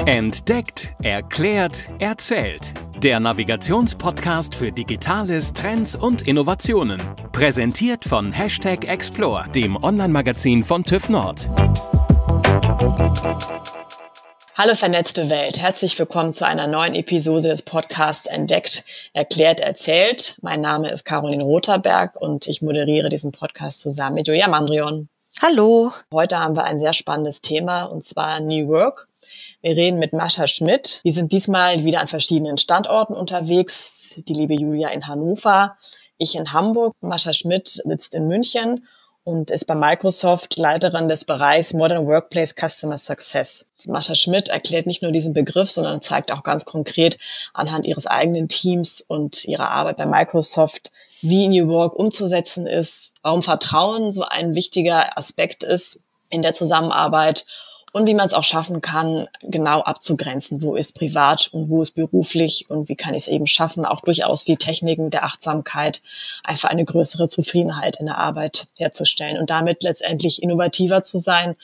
Entdeckt, erklärt, erzählt. Der Navigationspodcast für Digitales, Trends und Innovationen. Präsentiert von #Explore, dem Online-Magazin von TÜV NORD. Hallo vernetzte Welt, herzlich willkommen zu einer neuen Episode des Podcasts Entdeckt, erklärt, erzählt. Mein Name ist Carolin Roterberg und ich moderiere diesen Podcast zusammen mit Julia Mandrión. Hallo. Heute haben wir ein sehr spannendes Thema und zwar New Work. Wir reden mit Maša Schmidt. Wir sind diesmal wieder an verschiedenen Standorten unterwegs. Die liebe Julia in Hannover, ich in Hamburg. Maša Schmidt sitzt in München und ist bei Microsoft Leiterin des Bereichs Modern Workplace Customer Success. Maša Schmidt erklärt nicht nur diesen Begriff, sondern zeigt auch ganz konkret anhand ihres eigenen Teams und ihrer Arbeit bei Microsoft, wie New Work umzusetzen ist, warum Vertrauen so ein wichtiger Aspekt ist in der Zusammenarbeit und wie man es auch schaffen kann, genau abzugrenzen, wo ist privat und wo ist beruflich und wie kann ich es eben schaffen, auch durchaus wie Techniken der Achtsamkeit einfach eine größere Zufriedenheit in der Arbeit herzustellen und damit letztendlich innovativer zu sein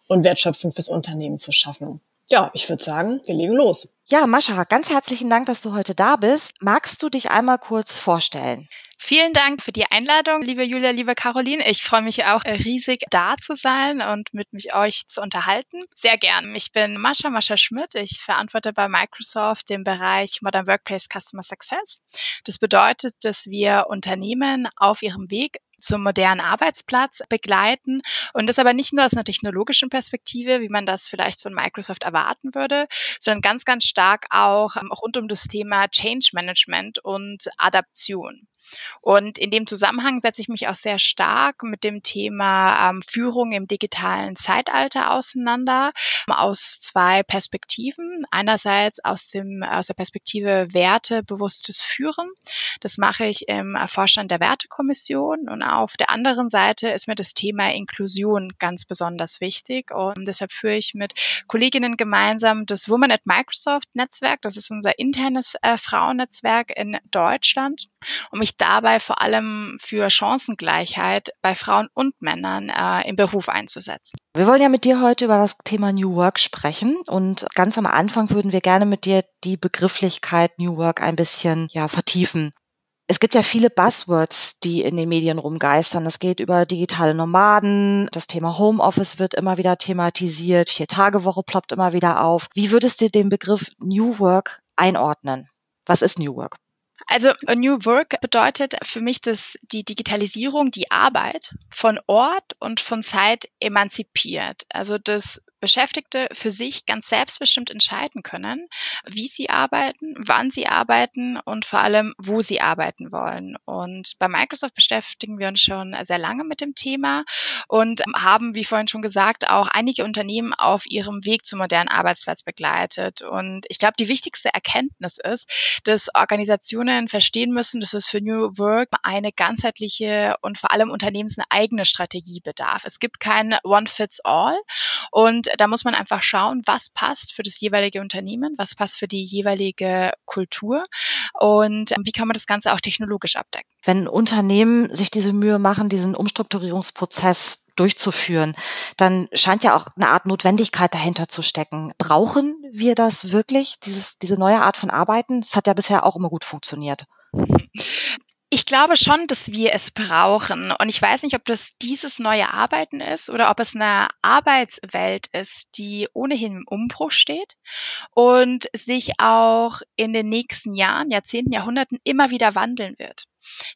und Wertschöpfung fürs Unternehmen zu schaffen. Ja, ich würde sagen, wir legen los. Ja, Maša, ganz herzlichen Dank, dass du heute da bist. Magst du dich einmal kurz vorstellen? Vielen Dank für die Einladung, liebe Julia, liebe Carolin. Ich freue mich auch riesig, da zu sein und mit euch zu unterhalten. Sehr gern. Ich bin Maša Schmidt. Ich verantworte bei Microsoft den Bereich Modern Workplace Customer Success. Das bedeutet, dass wir Unternehmen auf ihrem Weg zum modernen Arbeitsplatz begleiten und das aber nicht nur aus einer technologischen Perspektive, wie man das vielleicht von Microsoft erwarten würde, sondern ganz, ganz stark auch rund um das Thema Change Management und Adaption. Und in dem Zusammenhang setze ich mich auch sehr stark mit dem Thema Führung im digitalen Zeitalter auseinander, aus zwei Perspektiven. Einerseits aus der Perspektive wertebewusstes Führen. Das mache ich im Vorstand der Wertekommission. Und auf der anderen Seite ist mir das Thema Inklusion ganz besonders wichtig. Und deshalb führe ich mit Kolleginnen gemeinsam das Women at Microsoft Netzwerk. Das ist unser internes Frauennetzwerk in Deutschland. Und mich dabei vor allem für Chancengleichheit bei Frauen und Männern im Beruf einzusetzen. Wir wollen ja mit dir heute über das Thema New Work sprechen und ganz am Anfang würden wir gerne mit dir die Begrifflichkeit New Work ein bisschen vertiefen. Es gibt ja viele Buzzwords, die in den Medien rumgeistern. Es geht über digitale Nomaden, das Thema Homeoffice wird immer wieder thematisiert, 4-Tage-Woche ploppt immer wieder auf. Wie würdest du den Begriff New Work einordnen? Was ist New Work? Also New Work bedeutet für mich, dass die Digitalisierung die Arbeit von Ort und von Zeit emanzipiert. Also dass Beschäftigte für sich ganz selbstbestimmt entscheiden können, wie sie arbeiten, wann sie arbeiten und vor allem, wo sie arbeiten wollen. Und bei Microsoft beschäftigen wir uns schon sehr lange mit dem Thema und haben, wie vorhin schon gesagt, auch einige Unternehmen auf ihrem Weg zum modernen Arbeitsplatz begleitet. Und ich glaube, die wichtigste Erkenntnis ist, dass Organisationen verstehen müssen, dass es für New Work eine ganzheitliche und vor allem unternehmenseigene Strategie bedarf. Es gibt kein One-Fits-All und da muss man einfach schauen, was passt für das jeweilige Unternehmen, was passt für die jeweilige Kultur und wie kann man das Ganze auch technologisch abdecken. Wenn Unternehmen sich diese Mühe machen, diesen Umstrukturierungsprozess durchzuführen, dann scheint ja auch eine Art Notwendigkeit dahinter zu stecken. Brauchen wir das wirklich, diese neue Art von Arbeiten? Das hat ja bisher auch immer gut funktioniert. Ich glaube schon, dass wir es brauchen. Und ich weiß nicht, ob das dieses neue Arbeiten ist oder ob es eine Arbeitswelt ist, die ohnehin im Umbruch steht und sich auch in den nächsten Jahren, Jahrzehnten, Jahrhunderten immer wieder wandeln wird.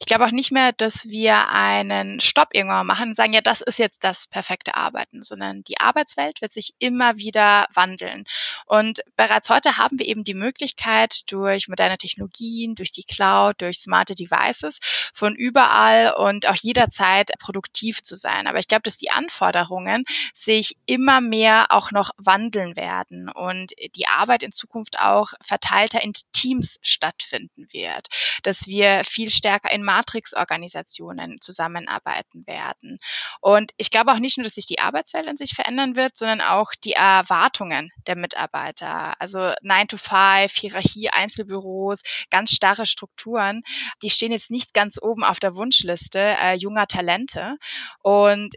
Ich glaube auch nicht mehr, dass wir einen Stopp irgendwann machen und sagen, ja, das ist jetzt das perfekte Arbeiten, sondern die Arbeitswelt wird sich immer wieder wandeln. Und bereits heute haben wir eben die Möglichkeit, durch moderne Technologien, durch die Cloud, durch smarte Devices von überall und auch jederzeit produktiv zu sein. Aber ich glaube, dass die Anforderungen sich immer mehr auch noch wandeln werden und die Arbeit in Zukunft auch verteilter in Teams stattfinden wird, dass wir viel stärker in Matrix-Organisationen zusammenarbeiten werden. Und ich glaube auch nicht nur, dass sich die Arbeitswelt an sich verändern wird, sondern auch die Erwartungen der Mitarbeiter. Also 9 to 5, Hierarchie, Einzelbüros, ganz starre Strukturen, die stehen jetzt nicht ganz oben auf der Wunschliste junger Talente. Und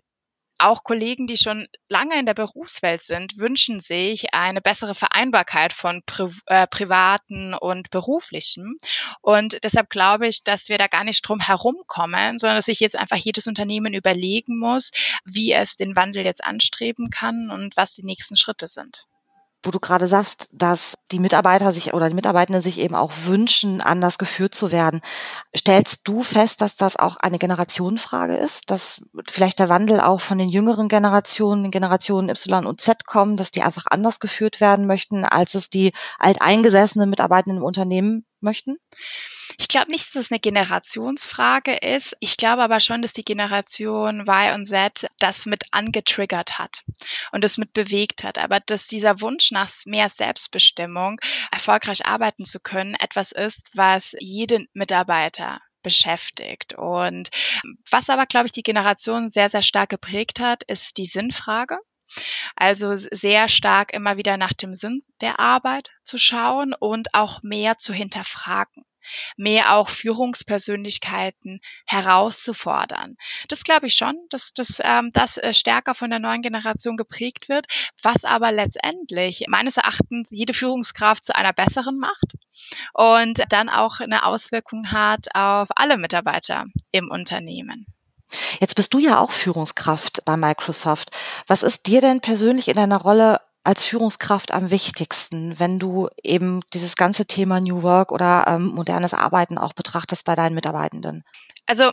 Auch Kollegen, die schon lange in der Berufswelt sind, wünschen sich eine bessere Vereinbarkeit von Privaten und Beruflichem. Und deshalb glaube ich, dass wir da gar nicht drum herumkommen, sondern dass sich jetzt einfach jedes Unternehmen überlegen muss, wie es den Wandel jetzt anstreben kann und was die nächsten Schritte sind. Wo du gerade sagst, dass die Mitarbeiter sich oder die Mitarbeitenden sich eben auch wünschen, anders geführt zu werden. Stellst du fest, dass das auch eine Generationenfrage ist, dass vielleicht der Wandel auch von den jüngeren Generationen, den Generationen Y und Z kommen, dass die einfach anders geführt werden möchten, als es die alteingesessenen Mitarbeitenden im Unternehmen möchten? Ich glaube nicht, dass es eine Generationsfrage ist. Ich glaube aber schon, dass die Generation Y und Z das mit angetriggert hat und das mit bewegt hat. Aber dass dieser Wunsch nach mehr Selbstbestimmung, erfolgreich arbeiten zu können, etwas ist, was jeden Mitarbeiter beschäftigt. Und was aber, glaube ich, die Generation sehr, sehr stark geprägt hat, ist die Sinnfrage. Also sehr stark immer wieder nach dem Sinn der Arbeit zu schauen und auch mehr zu hinterfragen, mehr auch Führungspersönlichkeiten herauszufordern. Das glaube ich schon, dass das stärker von der neuen Generation geprägt wird, was aber letztendlich meines Erachtens jede Führungskraft zu einer besseren macht und dann auch eine Auswirkung hat auf alle Mitarbeiter im Unternehmen. Jetzt bist du ja auch Führungskraft bei Microsoft. Was ist dir denn persönlich in deiner Rolle als Führungskraft am wichtigsten, wenn du eben dieses ganze Thema New Work oder modernes Arbeiten auch betrachtest bei deinen Mitarbeitenden? Also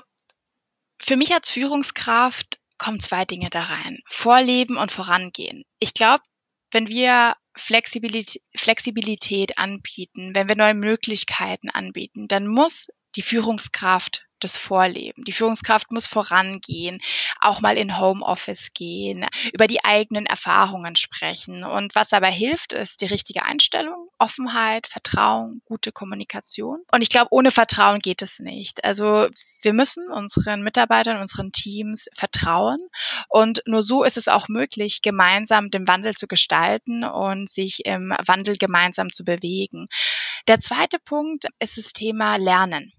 für mich als Führungskraft kommen 2 Dinge da rein. Vorleben und vorangehen. Ich glaube, wenn wir Flexibilität anbieten, wenn wir neue Möglichkeiten anbieten, dann muss die Führungskraft das vorleben. Die Führungskraft muss vorangehen, auch mal in Homeoffice gehen, über die eigenen Erfahrungen sprechen. Und was dabei hilft, ist die richtige Einstellung, Offenheit, Vertrauen, gute Kommunikation. Und ich glaube, ohne Vertrauen geht es nicht. Also wir müssen unseren Mitarbeitern, unseren Teams vertrauen. Und nur so ist es auch möglich, gemeinsam den Wandel zu gestalten und sich im Wandel gemeinsam zu bewegen. Der zweite Punkt ist das Thema Lernen.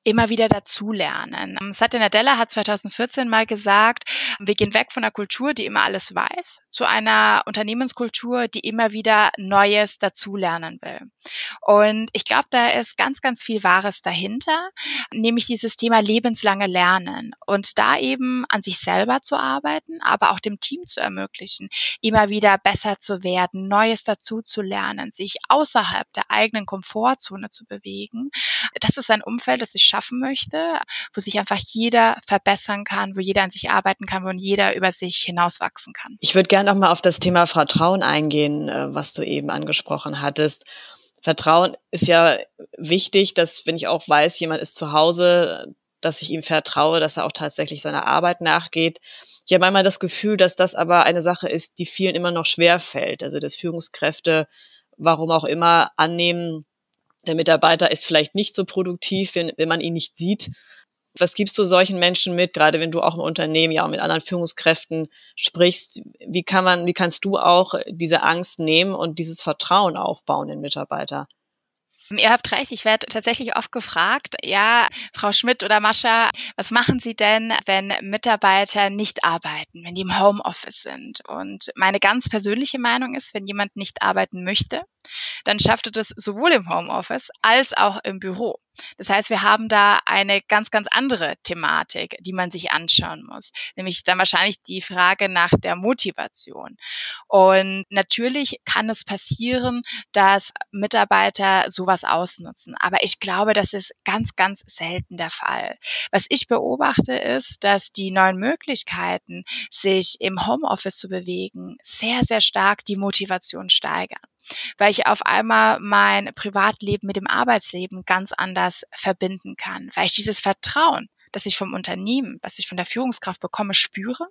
Immer wieder dazulernen. Satya Nadella hat 2014 mal gesagt, wir gehen weg von einer Kultur, die immer alles weiß, zu einer Unternehmenskultur, die immer wieder Neues dazulernen will. Und ich glaube, da ist ganz, ganz viel Wahres dahinter, nämlich dieses Thema lebenslange Lernen und da eben an sich selber zu arbeiten, aber auch dem Team zu ermöglichen, immer wieder besser zu werden, Neues dazuzulernen, sich außerhalb der eigenen Komfortzone zu bewegen. Das ist ein Umfeld, das ich schaffen möchte, wo sich einfach jeder verbessern kann, wo jeder an sich arbeiten kann, wo jeder über sich hinauswachsen kann. Ich würde gerne noch mal auf das Thema Vertrauen eingehen, was du eben angesprochen hattest. Vertrauen ist ja wichtig, dass, wenn ich auch weiß, jemand ist zu Hause, dass ich ihm vertraue, dass er auch tatsächlich seiner Arbeit nachgeht. Ich habe manchmal das Gefühl, dass das aber eine Sache ist, die vielen immer noch schwer fällt. Also dass Führungskräfte, warum auch immer, annehmen, der Mitarbeiter ist vielleicht nicht so produktiv, wenn man ihn nicht sieht. Was gibst du solchen Menschen mit, gerade wenn du auch im Unternehmen ja auch mit anderen Führungskräften sprichst? Wie kannst du auch diese Angst nehmen und dieses Vertrauen aufbauen in Mitarbeiter? Ihr habt recht, ich werde tatsächlich oft gefragt, ja, Frau Schmidt oder Maša, was machen Sie denn, wenn Mitarbeiter nicht arbeiten, wenn die im Homeoffice sind? Und meine ganz persönliche Meinung ist, wenn jemand nicht arbeiten möchte, dann schafft er das sowohl im Homeoffice als auch im Büro. Das heißt, wir haben da eine ganz, ganz andere Thematik, die man sich anschauen muss, nämlich dann wahrscheinlich die Frage nach der Motivation. Und natürlich kann es passieren, dass Mitarbeiter sowas ausnutzen, aber ich glaube, das ist ganz, ganz selten der Fall. Was ich beobachte, ist, dass die neuen Möglichkeiten, sich im Homeoffice zu bewegen, sehr, sehr stark die Motivation steigern, weil ich auf einmal mein Privatleben mit dem Arbeitsleben ganz anders verbinden kann, weil ich dieses Vertrauen, das ich vom Unternehmen, was ich von der Führungskraft bekomme, spüre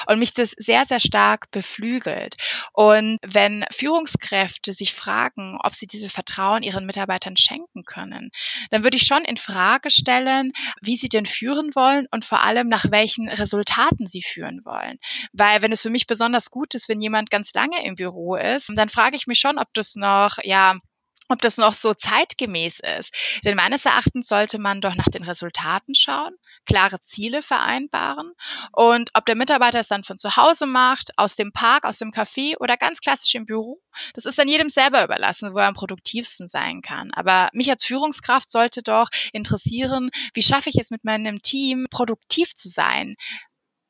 und mich das sehr, sehr stark beflügelt. Und wenn Führungskräfte sich fragen, ob sie dieses Vertrauen ihren Mitarbeitern schenken können, dann würde ich schon in Frage stellen, wie sie denn führen wollen und vor allem nach welchen Resultaten sie führen wollen. Weil wenn es für mich besonders gut ist, wenn jemand ganz lange im Büro ist, dann frage ich mich schon, ob das noch, ob das noch so zeitgemäß ist. Denn meines Erachtens sollte man doch nach den Resultaten schauen, klare Ziele vereinbaren und ob der Mitarbeiter es dann von zu Hause macht, aus dem Park, aus dem Café oder ganz klassisch im Büro, das ist dann jedem selber überlassen, wo er am produktivsten sein kann. Aber mich als Führungskraft sollte doch interessieren, wie schaffe ich es mit meinem Team, produktiv zu sein,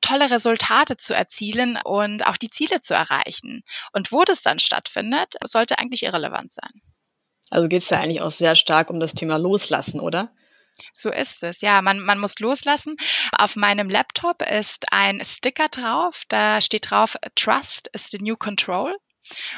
tolle Resultate zu erzielen und auch die Ziele zu erreichen. Und wo das dann stattfindet, sollte eigentlich irrelevant sein. Also geht es da eigentlich auch sehr stark um das Thema Loslassen, oder? So ist es, ja. Man muss loslassen. Auf meinem Laptop ist ein Sticker drauf. Da steht drauf, Trust is the new control.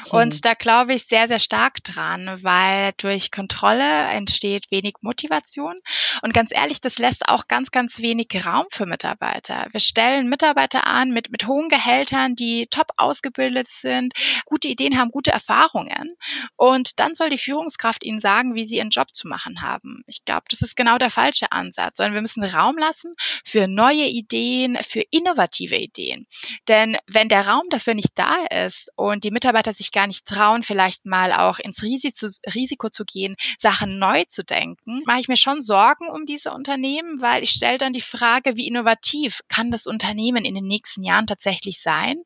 Und da glaube ich sehr, sehr stark dran, weil durch Kontrolle entsteht wenig Motivation. Und ganz ehrlich, das lässt auch ganz, ganz wenig Raum für Mitarbeiter. Wir stellen Mitarbeiter an mit hohen Gehältern, die top ausgebildet sind, gute Ideen haben, gute Erfahrungen. Und dann soll die Führungskraft ihnen sagen, wie sie ihren Job zu machen haben. Ich glaube, das ist genau der falsche Ansatz, sondern wir müssen Raum lassen für neue Ideen, für innovative Ideen. Denn wenn der Raum dafür nicht da ist und die Mitarbeiter sich gar nicht trauen, vielleicht mal auch ins Risiko zu gehen, Sachen neu zu denken, mache ich mir schon Sorgen um diese Unternehmen, weil ich stelle dann die Frage, wie innovativ kann das Unternehmen in den nächsten Jahren tatsächlich sein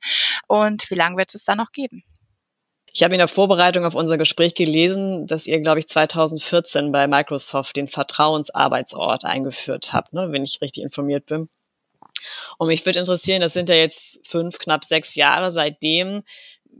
und wie lange wird es dann noch geben? Ich habe in der Vorbereitung auf unser Gespräch gelesen, dass ihr, glaube ich, 2014 bei Microsoft den Vertrauensarbeitsort eingeführt habt, ne, wenn ich richtig informiert bin. Und mich würde interessieren, das sind ja jetzt 5, knapp 6 Jahre seitdem.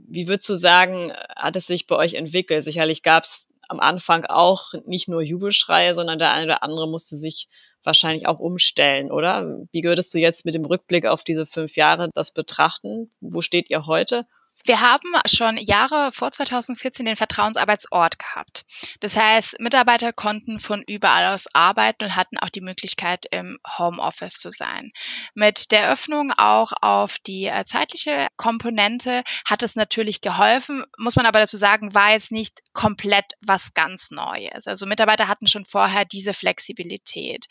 Wie würdest du sagen, hat es sich bei euch entwickelt? Sicherlich gab es am Anfang auch nicht nur Jubelschreie, sondern der eine oder andere musste sich wahrscheinlich auch umstellen, oder? Wie würdest du jetzt mit dem Rückblick auf diese 5 Jahre das betrachten? Wo steht ihr heute? Wir haben schon Jahre vor 2014 den Vertrauensarbeitsort gehabt. Das heißt, Mitarbeiter konnten von überall aus arbeiten und hatten auch die Möglichkeit, im Homeoffice zu sein. Mit der Öffnung auch auf die zeitliche Komponente hat es natürlich geholfen, muss man aber dazu sagen, war jetzt nicht komplett was ganz Neues. Also Mitarbeiter hatten schon vorher diese Flexibilität.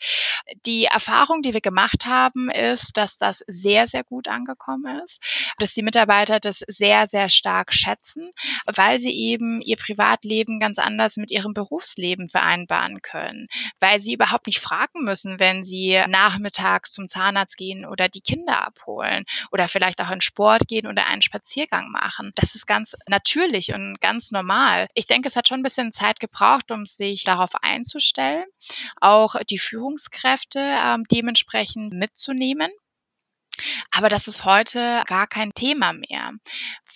Die Erfahrung, die wir gemacht haben, ist, dass das sehr, sehr gut angekommen ist, dass die Mitarbeiter das sehr, sehr stark schätzen, weil sie eben ihr Privatleben ganz anders mit ihrem Berufsleben vereinbaren können, weil sie überhaupt nicht fragen müssen, wenn sie nachmittags zum Zahnarzt gehen oder die Kinder abholen oder vielleicht auch in Sport gehen oder einen Spaziergang machen. Das ist ganz natürlich und ganz normal. Ich denke, es hat schon ein bisschen Zeit gebraucht, um sich darauf einzustellen, auch die Führungskräfte dementsprechend mitzunehmen. Aber das ist heute gar kein Thema mehr.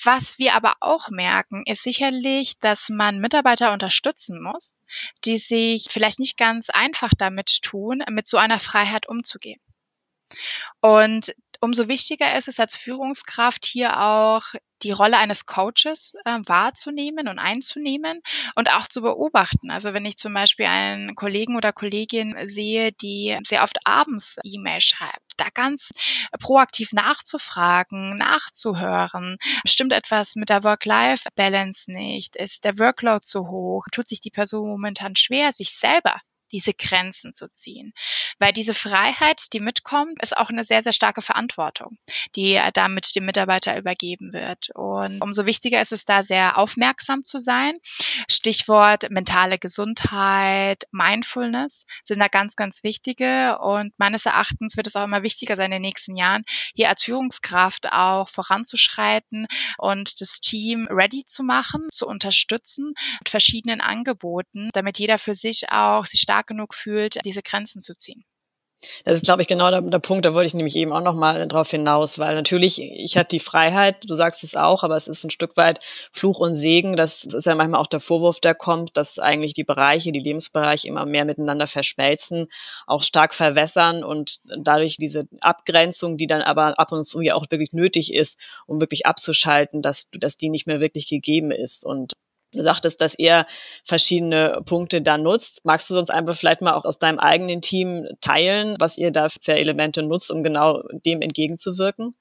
Was wir aber auch merken, ist sicherlich, dass man Mitarbeiter unterstützen muss, die sich vielleicht nicht ganz einfach damit tun, mit so einer Freiheit umzugehen. Und umso wichtiger ist es als Führungskraft hier auch die Rolle eines Coaches wahrzunehmen und einzunehmen und auch zu beobachten. Also wenn ich zum Beispiel einen Kollegen oder Kollegin sehe, die sehr oft abends E-Mail schreibt, da ganz proaktiv nachzufragen, nachzuhören. Stimmt etwas mit der Work-Life-Balance nicht? Ist der Workload zu hoch? Tut sich die Person momentan schwer, sich selber diese Grenzen zu ziehen? Weil diese Freiheit, die mitkommt, ist auch eine sehr, sehr starke Verantwortung, die damit dem Mitarbeiter übergeben wird. Und umso wichtiger ist es da, sehr aufmerksam zu sein. Stichwort mentale Gesundheit, Mindfulness sind da ganz, ganz wichtige. Und meines Erachtens wird es auch immer wichtiger sein, in den nächsten Jahren hier als Führungskraft auch voranzuschreiten und das Team ready zu machen, zu unterstützen mit verschiedenen Angeboten, damit jeder für sich auch sich stark genug fühlt, diese Grenzen zu ziehen. Das ist, glaube ich, genau der Punkt, da wollte ich nämlich eben auch noch mal drauf hinaus, weil natürlich, ich hatte die Freiheit, du sagst es auch, aber es ist ein Stück weit Fluch und Segen. Das ist ja manchmal auch der Vorwurf, der kommt, dass eigentlich die Bereiche, die Lebensbereiche immer mehr miteinander verschmelzen, auch stark verwässern und dadurch diese Abgrenzung, die dann aber ab und zu ja auch wirklich nötig ist, um wirklich abzuschalten, dass die nicht mehr wirklich gegeben ist. Und du sagtest, dass ihr verschiedene Punkte da nutzt. Magst du sonst einfach vielleicht mal auch aus deinem eigenen Team teilen, was ihr da für Elemente nutzt, um genau dem entgegenzuwirken?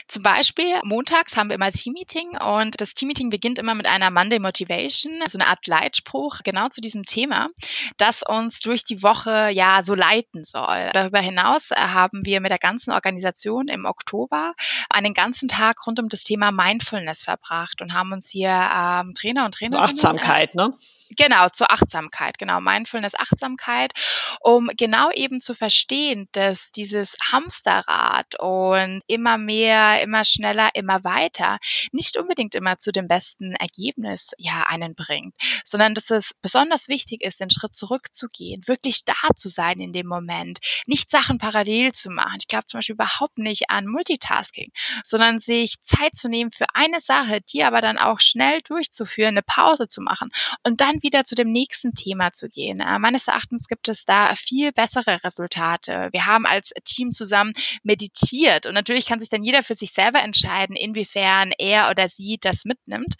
Zum Beispiel montags haben wir immer Teammeeting und das Teammeeting beginnt immer mit einer Monday Motivation, also eine Art Leitspruch genau zu diesem Thema, das uns durch die Woche ja so leiten soll. Darüber hinaus haben wir mit der ganzen Organisation im Oktober einen ganzen Tag rund um das Thema Mindfulness verbracht und haben uns hier Trainer und Trainerinnen. Achtsamkeit, ne? Genau, zur Achtsamkeit, genau, Mindfulness, Achtsamkeit, um genau eben zu verstehen, dass dieses Hamsterrad und immer mehr, immer schneller, immer weiter nicht unbedingt immer zu dem besten Ergebnis einen bringt, sondern dass es besonders wichtig ist, den Schritt zurückzugehen, wirklich da zu sein in dem Moment, nicht Sachen parallel zu machen. Ich glaube zum Beispiel überhaupt nicht an Multitasking, sondern sich Zeit zu nehmen für eine Sache, die aber dann auch schnell durchzuführen, eine Pause zu machen und dann wieder zu dem nächsten Thema zu gehen. Meines Erachtens gibt es da viel bessere Resultate. Wir haben als Team zusammen meditiert und natürlich kann sich dann jeder für sich selber entscheiden, inwiefern er oder sie das mitnimmt.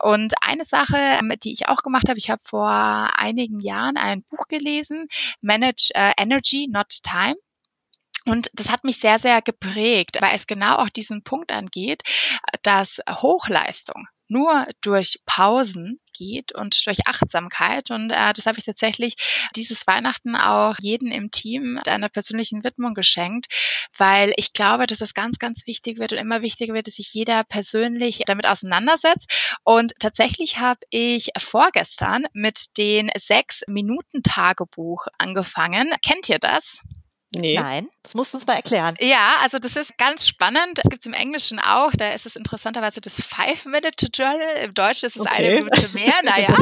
Und eine Sache, die ich auch gemacht habe, ich habe vor einigen Jahren ein Buch gelesen, Manage Energy, Not Time. Und das hat mich sehr, sehr geprägt, weil es genau auch diesen Punkt angeht, dass Hochleistung nur durch Pausen geht und durch Achtsamkeit. Und das habe ich tatsächlich dieses Weihnachten auch jeden im Team mit einer persönlichen Widmung geschenkt, weil ich glaube, dass es ganz, ganz wichtig wird und immer wichtiger wird, dass sich jeder persönlich damit auseinandersetzt. Und tatsächlich habe ich vorgestern mit den 6-Minuten-Tagebuch angefangen. Kennt ihr das? Nee. Nein, das musst du uns mal erklären. Ja, also das ist ganz spannend. Es gibt es im Englischen auch. Da ist es interessanterweise das 5-Minute-Journal. Im Deutschen ist es eine Minute mehr. Naja.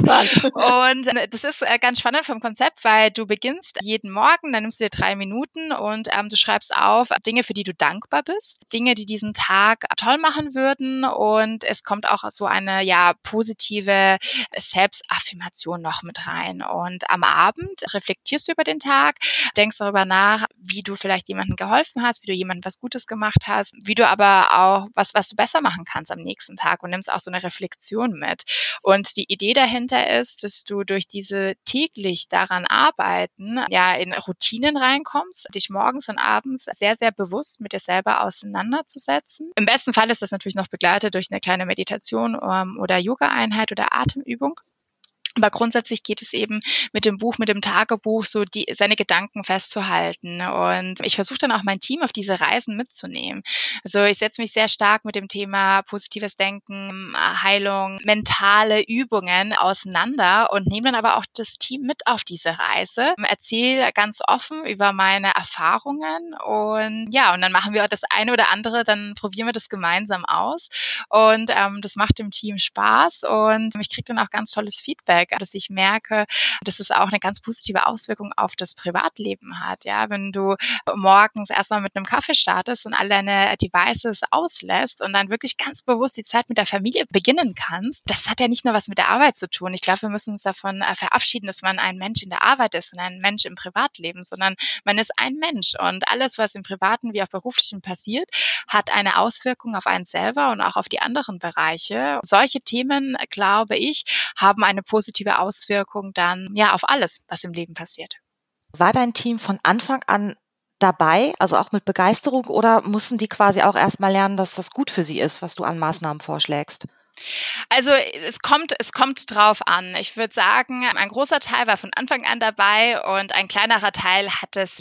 Und das ist ganz spannend vom Konzept, weil du beginnst jeden Morgen, dann nimmst du dir 3 Minuten und du schreibst auf Dinge, für die du dankbar bist, Dinge, die diesen Tag toll machen würden. Und es kommt auch so eine positive Selbstaffirmation noch mit rein. Und am Abend reflektierst du über den Tag, denkst darüber nach, wie du vielleicht jemandem geholfen hast, wie du jemandem was Gutes gemacht hast, wie du aber auch was du besser machen kannst am nächsten Tag und nimmst auch so eine Reflexion mit. Und die Idee dahinter ist, dass du durch diese täglich daran arbeiten, in Routinen reinkommst, dich morgens und abends sehr, sehr bewusst mit dir selber auseinanderzusetzen. Im besten Fall ist das natürlich noch begleitet durch eine kleine Meditation oder Yoga-Einheit oder Atemübung. Aber grundsätzlich geht es eben mit dem Buch, mit dem Tagebuch, so seine Gedanken festzuhalten. Und ich versuche dann auch mein Team auf diese Reisen mitzunehmen. Also ich setze mich sehr stark mit dem Thema positives Denken, Heilung, mentale Übungen auseinander und nehme dann aber auch das Team mit auf diese Reise. Erzähle ganz offen über meine Erfahrungen und dann machen wir auch das eine oder andere, dann probieren wir das gemeinsam aus. Und das macht dem Team Spaß und ich kriege dann auch ganz tolles Feedback, dass ich merke, dass es auch eine ganz positive Auswirkung auf das Privatleben hat. Ja, wenn du morgens erstmal mit einem Kaffee startest und all deine Devices auslässt und dann wirklich ganz bewusst die Zeit mit der Familie beginnen kannst, das hat ja nicht nur was mit der Arbeit zu tun. Ich glaube, wir müssen uns davon verabschieden, dass man ein Mensch in der Arbeit ist und ein Mensch im Privatleben, sondern man ist ein Mensch und alles, was im Privaten wie auch beruflichen passiert, hat eine Auswirkung auf einen selber und auch auf die anderen Bereiche. Solche Themen, glaube ich, haben eine positive Auswirkung dann auf alles, was im Leben passiert. War dein Team von Anfang an dabei, also auch mit Begeisterung, oder mussten die quasi auch erstmal lernen, dass das gut für sie ist, was du an Maßnahmen vorschlägst? Also es kommt drauf an. Ich würde sagen, ein großer Teil war von Anfang an dabei und ein kleinerer Teil hat es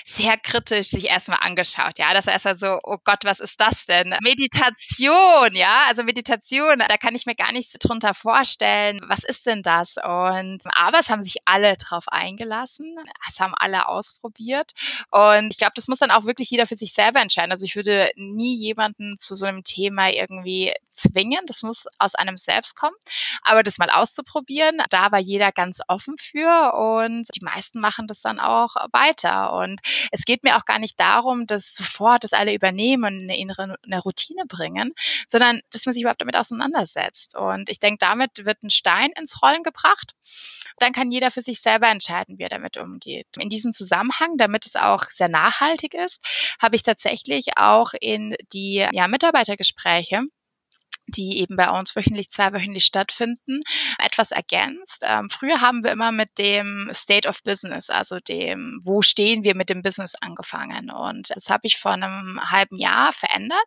sehr kritisch sich erstmal angeschaut. Ja, das war erstmal so, oh Gott, was ist das denn? Meditation, also Meditation, da kann ich mir gar nichts drunter vorstellen. Was ist denn das? Aber es haben sich alle drauf eingelassen. Es haben alle ausprobiert. Und ich glaube, das muss dann auch wirklich jeder für sich selber entscheiden. Also ich würde nie jemanden zu so einem Thema irgendwie zwingen. Das muss aus einem selbst kommen. Aber das mal auszuprobieren, da war jeder ganz offen für und die meisten machen das dann auch weiter. Und es geht mir auch gar nicht darum, dass sofort das alle übernehmen und eine Routine bringen, sondern dass man sich überhaupt damit auseinandersetzt. Und ich denke, damit wird ein Stein ins Rollen gebracht. Dann kann jeder für sich selber entscheiden, wie er damit umgeht. In diesem Zusammenhang, damit es auch sehr nachhaltig ist, habe ich tatsächlich auch in die Mitarbeitergespräche, die eben bei uns zweiwöchentlich stattfinden, etwas ergänzt. Früher haben wir immer mit dem State of Business, also dem, wo stehen wir mit dem Business angefangen. Und das habe ich vor einem halben Jahr verändert.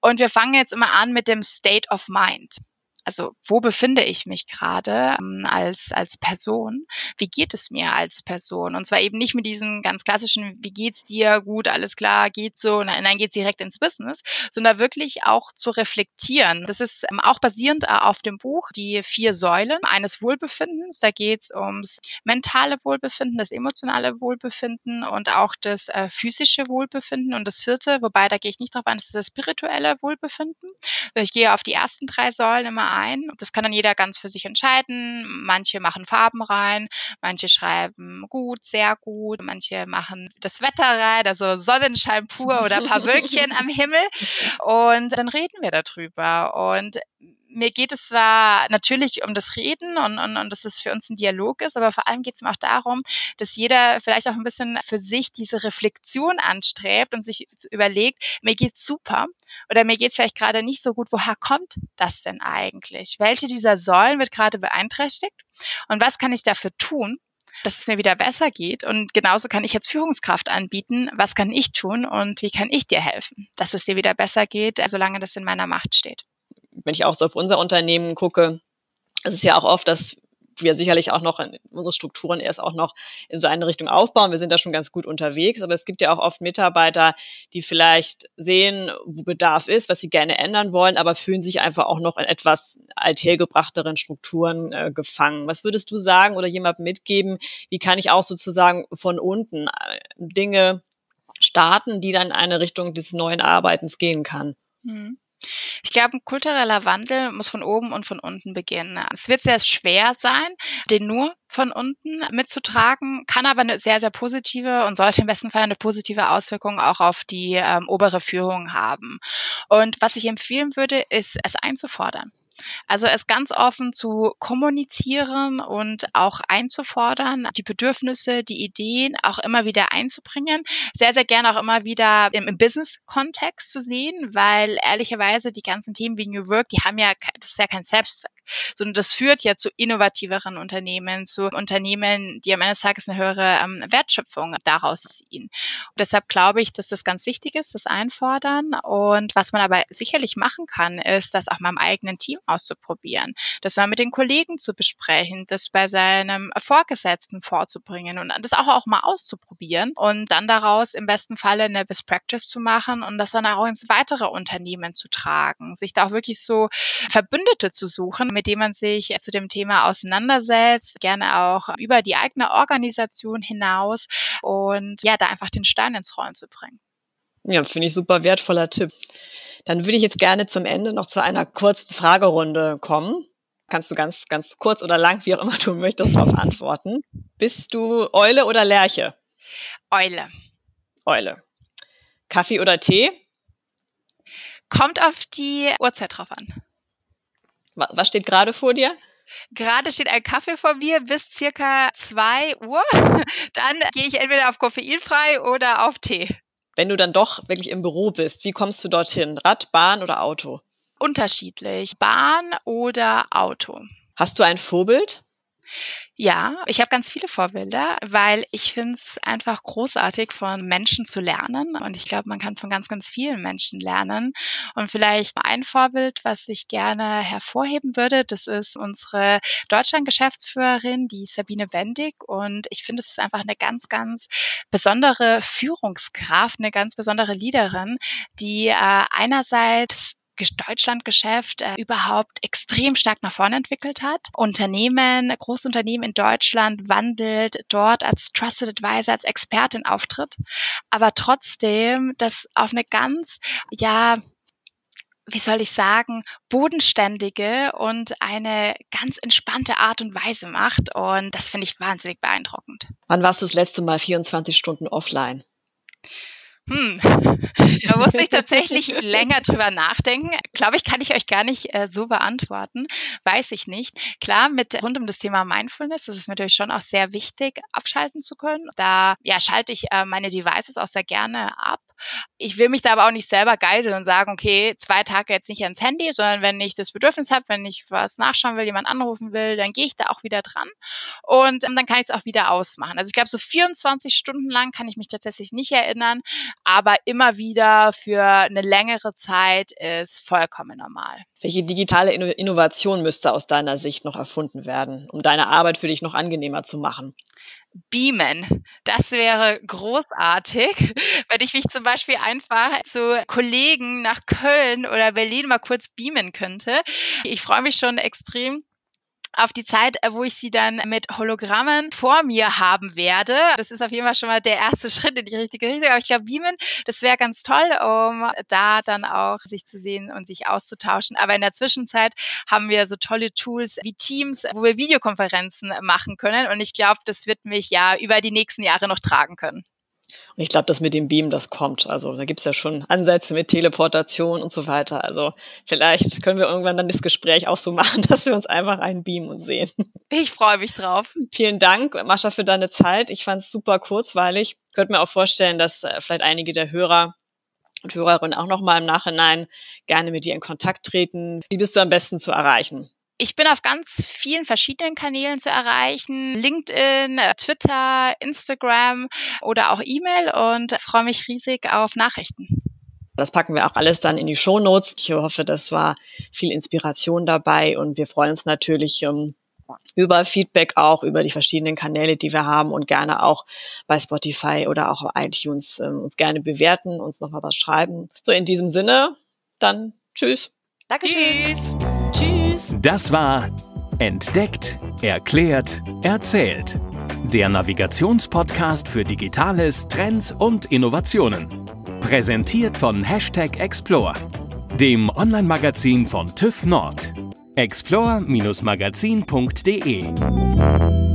Und wir fangen jetzt immer an mit dem State of Mind. Also wo befinde ich mich gerade als Person? Wie geht es mir als Person? Und zwar eben nicht mit diesem ganz klassischen, wie geht's dir? Gut, alles klar, geht so. Und dann geht's direkt ins Business, sondern wirklich auch zu reflektieren. Das ist auch basierend auf dem Buch Die 4 Säulen eines Wohlbefindens. Da geht's ums mentale Wohlbefinden, das emotionale Wohlbefinden und auch das physische Wohlbefinden. Und das 4., wobei da gehe ich nicht drauf ein, das ist das spirituelle Wohlbefinden. Ich gehe auf die ersten 3 Säulen immer ein. Das kann dann jeder ganz für sich entscheiden. Manche machen Farben rein, manche schreiben gut, sehr gut, manche machen das Wetter rein, also Sonnenschein pur oder ein paar Wölkchen am Himmel. Und dann reden wir darüber. Und mir geht es zwar natürlich um das Reden und dass es für uns ein Dialog ist, aber vor allem geht es mir auch darum, dass jeder vielleicht auch ein bisschen für sich diese Reflexion anstrebt und sich überlegt, mir geht's super oder mir geht's vielleicht gerade nicht so gut. Woher kommt das denn eigentlich? Welche dieser Säulen wird gerade beeinträchtigt? Und was kann ich dafür tun, dass es mir wieder besser geht? Und genauso kann ich jetzt Führungskraft anbieten. Was kann ich tun und wie kann ich dir helfen, dass es dir wieder besser geht, solange das in meiner Macht steht? Wenn ich auch so auf unser Unternehmen gucke, es ist ja auch oft, dass wir sicherlich auch noch unsere Strukturen erst auch noch in so eine Richtung aufbauen. Wir sind da schon ganz gut unterwegs, aber es gibt ja auch oft Mitarbeiter, die vielleicht sehen, wo Bedarf ist, was sie gerne ändern wollen, aber fühlen sich einfach auch noch in etwas althergebrachteren Strukturen gefangen. Was würdest du sagen oder jemandem mitgeben, wie kann ich auch sozusagen von unten Dinge starten, die dann in eine Richtung des neuen Arbeitens gehen kann? Ich glaube, ein kultureller Wandel muss von oben und von unten beginnen. Es wird sehr schwer sein, den nur von unten mitzutragen, kann aber eine sehr, sehr positive und sollte im besten Fall eine positive Auswirkung auch auf die obere Führung haben. Und was ich empfehlen würde, ist, es einzufordern. Also es ganz offen zu kommunizieren und auch einzufordern, die Bedürfnisse, die Ideen auch immer wieder einzubringen, sehr, sehr gerne auch immer wieder im Business-Kontext zu sehen, weil ehrlicherweise die ganzen Themen wie New Work, die haben ja, das ist ja kein Selbstzweck, sondern das führt ja zu innovativeren Unternehmen, zu Unternehmen, die am Ende des Tages eine höhere Wertschöpfung daraus ziehen. Und deshalb glaube ich, dass das ganz wichtig ist, das Einfordern. Und was man aber sicherlich machen kann, ist, das auch mal im eigenen Team auszuprobieren, das mal mit den Kollegen zu besprechen, das bei seinem Vorgesetzten vorzubringen und das auch mal auszuprobieren und dann daraus im besten Falle eine Best Practice zu machen und das dann auch ins weitere Unternehmen zu tragen, sich da auch wirklich so Verbündete zu suchen, mit denen man sich zu dem Thema auseinandersetzt, gerne auch über die eigene Organisation hinaus und ja, da einfach den Stein ins Rollen zu bringen. Ja, finde ich super wertvoller Tipp. Dann würde ich jetzt gerne zum Ende noch zu einer kurzen Fragerunde kommen. Kannst du ganz, ganz kurz oder lang, wie auch immer du möchtest, darauf antworten. Bist du Eule oder Lerche? Eule. Eule. Kaffee oder Tee? Kommt auf die Uhrzeit drauf an. Was steht gerade vor dir? Gerade steht ein Kaffee vor mir bis circa 2 Uhr. Dann gehe ich entweder auf koffeinfrei oder auf Tee. Wenn du dann doch wirklich im Büro bist, wie kommst du dorthin? Rad, Bahn oder Auto? Unterschiedlich. Bahn oder Auto. Hast du ein Vorbild? Ja, ich habe ganz viele Vorbilder, weil ich finde es einfach großartig, von Menschen zu lernen. Und ich glaube, man kann von ganz, ganz vielen Menschen lernen. Und vielleicht ein Vorbild, was ich gerne hervorheben würde, das ist unsere Deutschland-Geschäftsführerin, die Sabine Bendig. Und ich finde, es ist einfach eine ganz, ganz besondere Führungskraft, eine ganz besondere Leaderin, die einerseits Deutschlandgeschäft überhaupt extrem stark nach vorne entwickelt hat. Große Unternehmen in Deutschland wandelt, dort als Trusted Advisor, als Expertin auftritt, aber trotzdem das auf eine ganz, wie soll ich sagen, bodenständige und eine ganz entspannte Art und Weise macht. Und das finde ich wahnsinnig beeindruckend. Wann warst du das letzte Mal 24 Stunden offline? Da muss ich tatsächlich länger drüber nachdenken. Glaube ich, kann ich euch gar nicht so beantworten. Weiß ich nicht. Klar, rund um das Thema Mindfulness, das ist mir natürlich schon auch sehr wichtig, abschalten zu können. Da schalte ich meine Devices auch sehr gerne ab. Ich will mich da aber auch nicht selber geiseln und sagen, okay, 2 Tage jetzt nicht ans Handy, sondern wenn ich das Bedürfnis habe, wenn ich was nachschauen will, jemand anrufen will, dann gehe ich da auch wieder dran und dann kann ich es auch wieder ausmachen. Also ich glaube, so 24 Stunden lang kann ich mich tatsächlich nicht erinnern, aber immer wieder für eine längere Zeit ist vollkommen normal. Welche digitale Innovation müsste aus deiner Sicht noch erfunden werden, um deine Arbeit für dich noch angenehmer zu machen? Beamen. Das wäre großartig, wenn ich mich zum Beispiel einfach zu Kollegen nach Köln oder Berlin mal kurz beamen könnte. Ich freue mich schon extrem auf die Zeit, wo ich sie dann mit Hologrammen vor mir haben werde. Das ist auf jeden Fall schon mal der erste Schritt in die richtige Richtung. Aber ich glaube, beamen, das wäre ganz toll, um da dann auch sich zu sehen und sich auszutauschen. Aber in der Zwischenzeit haben wir so tolle Tools wie Teams, wo wir Videokonferenzen machen können. Und ich glaube, das wird mich ja über die nächsten Jahre noch tragen können. Und ich glaube, das mit dem Beam, das kommt. Also da gibt's ja schon Ansätze mit Teleportation und so weiter. Also vielleicht können wir irgendwann dann das Gespräch auch so machen, dass wir uns einfach einbeamen und sehen. Ich freue mich drauf. Vielen Dank, Maša, für deine Zeit. Ich fand es super kurzweilig. Ich könnte mir auch vorstellen, dass vielleicht einige der Hörer und Hörerinnen auch nochmal im Nachhinein gerne mit dir in Kontakt treten. Wie bist du am besten zu erreichen? Ich bin auf ganz vielen verschiedenen Kanälen zu erreichen. LinkedIn, Twitter, Instagram oder auch E-Mail und freue mich riesig auf Nachrichten. Das packen wir auch alles dann in die Shownotes. Ich hoffe, das war viel Inspiration dabei und wir freuen uns natürlich über Feedback auch, über die verschiedenen Kanäle, die wir haben und gerne auch bei Spotify oder auch auf iTunes uns gerne bewerten, uns nochmal was schreiben. So, in diesem Sinne, dann tschüss. Dankeschön. Tschüss. Tschüss. Das war Entdeckt, erklärt, erzählt. Der Navigationspodcast für Digitales, Trends und Innovationen. Präsentiert von #Explore, dem Online-Magazin von TÜV NORD. explore-magazin.de